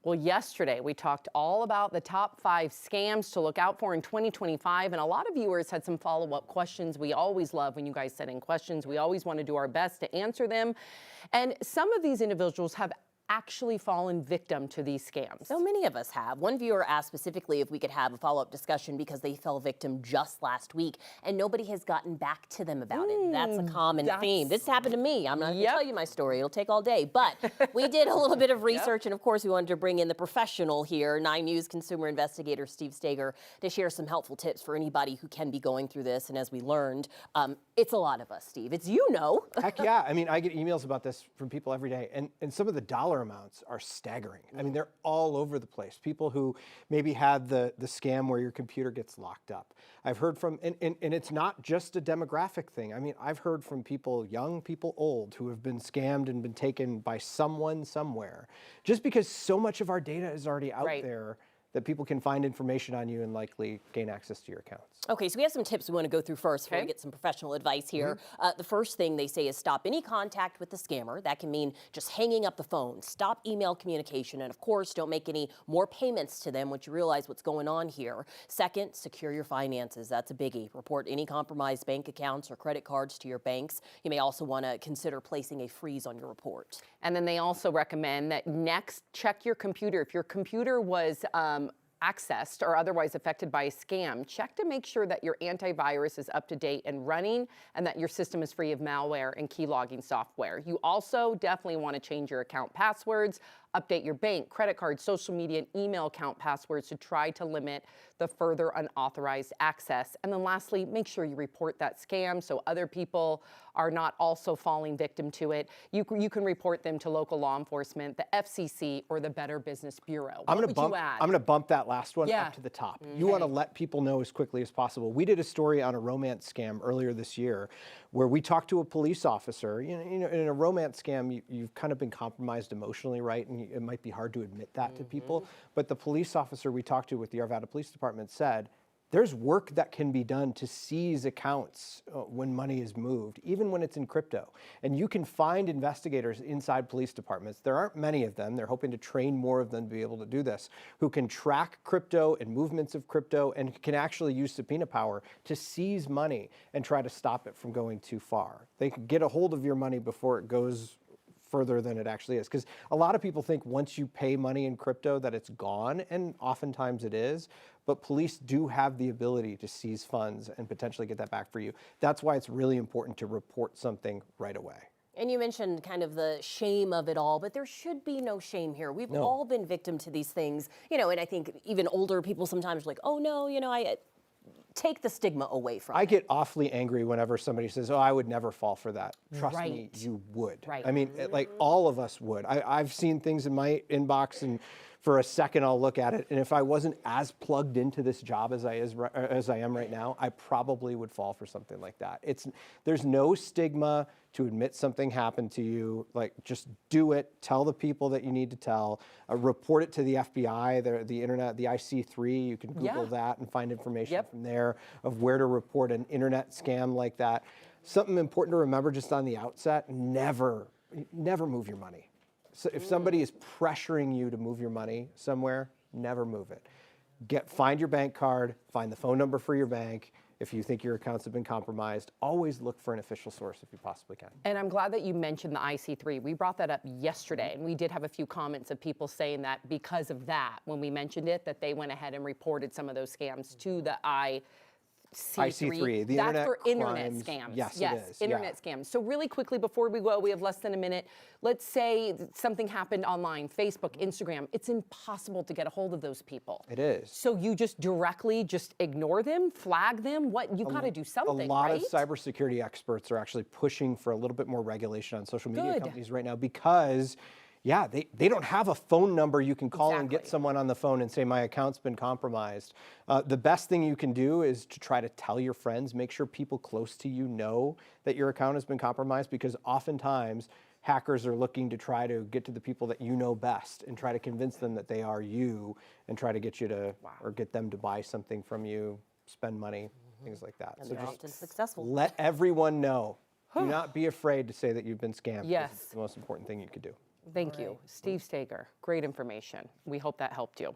Well, yesterday we talked all about the top 5 scams to look out for in 2025, and a lot of viewers had some follow-up questions. We always love when you guys send in questions. We always want to do our best to answer them. And some of these individuals have actually fallen victim to these scams. So many of us have. One viewer asked specifically if we could have a follow-up discussion because they fell victim just last week and nobody has gotten back to them about it. That's a common theme. This happened to me. I'm not going to tell you my story. It'll take all day. But we did a little bit of research and of course we wanted to bring in the professional here, 9 News consumer investigator Steve Steger, to share some helpful tips for anybody who can be going through this. And as we learned, it's a lot of us, Steve. It's Heck yeah. I mean, I get emails about this from people every day and some of the dollar amounts are staggering. I mean, they're all over the place. People who maybe had the scam where your computer gets locked up. I've heard from, and it's not just a demographic thing. I mean, I've heard from people, young people, old, who have been scammed and been taken by someone somewhere. Just because so much of our data is already out there that people can find information on you and likely gain access to your accounts. Okay, so we have some tips we want to go through first before we get some professional advice here. The first thing they say is stop any contact with the scammer. That can mean just hanging up the phone. Stop email communication. And of course, don't make any more payments to them once you realize what's going on here. Second, secure your finances. That's a biggie. Report any compromised bank accounts or credit cards to your banks. You may also want to consider placing a freeze on your report. And then they also recommend that next, check your computer. If your computer was accessed or otherwise affected by a scam, check to make sure that your antivirus is up to date and running and that your system is free of malware and key logging software. You also definitely want to change your account passwords, update your bank, credit card, social media, and email account passwords to try to limit the further unauthorized access. And then lastly, make sure you report that scam so other people are not also falling victim to it. You can report them to local law enforcement, the FCC, or the Better Business Bureau. I'm going to bump that last one up to the top. You want to let people know as quickly as possible. We did a story on a romance scam earlier this year where we talked to a police officer. You know, in a romance scam, you've kind of been compromised emotionally, right? And it might be hard to admit that to people. But the police officer we talked to with the Arvada Police Department said, there's work that can be done to seize accounts when money is moved, even when it's in crypto. And you can find investigators inside police departments. There aren't many of them. They're hoping to train more of them to be able to do this, who can track crypto and movements of crypto and can actually use subpoena power to seize money and try to stop it from going too far. They can get a hold of your money before it goes further than it actually is. Because a lot of people think once you pay money in crypto that it's gone, and oftentimes it is, but police do have the ability to seize funds and potentially get that back for you. That's why it's really important to report something right away. And you mentioned kind of the shame of it all, but there should be no shame here. We've all been victim to these things, you know, and I think even older people sometimes are like, oh no, you know, take the stigma away from it. I get awfully angry whenever somebody says, oh, I would never fall for that. Trust me, you would. I mean, like all of us would. I've seen things in my inbox and for a second I'll look at it, and if I wasn't as plugged into this job as I am right now, I probably would fall for something like that. There's no stigma to admit something happened to you. Like, just do it. Tell the people that you need to tell. Report it to the FBI, the internet, the IC3. You can Google that and find information from there of where to report an internet scam like that. Something important to remember just on the outset: never move your money. So if somebody is pressuring you to move your money somewhere, never move it. Find your bank card, find the phone number for your bank. If you think your accounts have been compromised, always look for an official source if you possibly can. And I'm glad that you mentioned the IC3. We brought that up yesterday, and we did have a few comments of people saying that because of that, when we mentioned it, that they went ahead and reported some of those scams to the IC3, the that's internet for internet crimes. scams. Yes, it is. Internet scams. So really quickly before we go, we have less than a minute. Let's say something happened online, Facebook, Instagram. It's impossible to get a hold of those people. It is. So you just directly ignore them, flag them. What you got to do something. A lot of cybersecurity experts are actually pushing for a little bit more regulation on social media companies right now because they don't have a phone number you can call and get someone on the phone and say, my account's been compromised. The best thing you can do is to try to tell your friends, make sure people close to you know that your account has been compromised, because oftentimes hackers are looking to try to get to the people that you know best and try to convince them that they are you and try to get you to, or get them to buy something from you, spend money, things like that. And so they're just often successful. let everyone know. Do not be afraid to say that you've been scammed. Yes. It's the most important thing you could do. Thank you. Steve Stager, great information. We hope that helped you.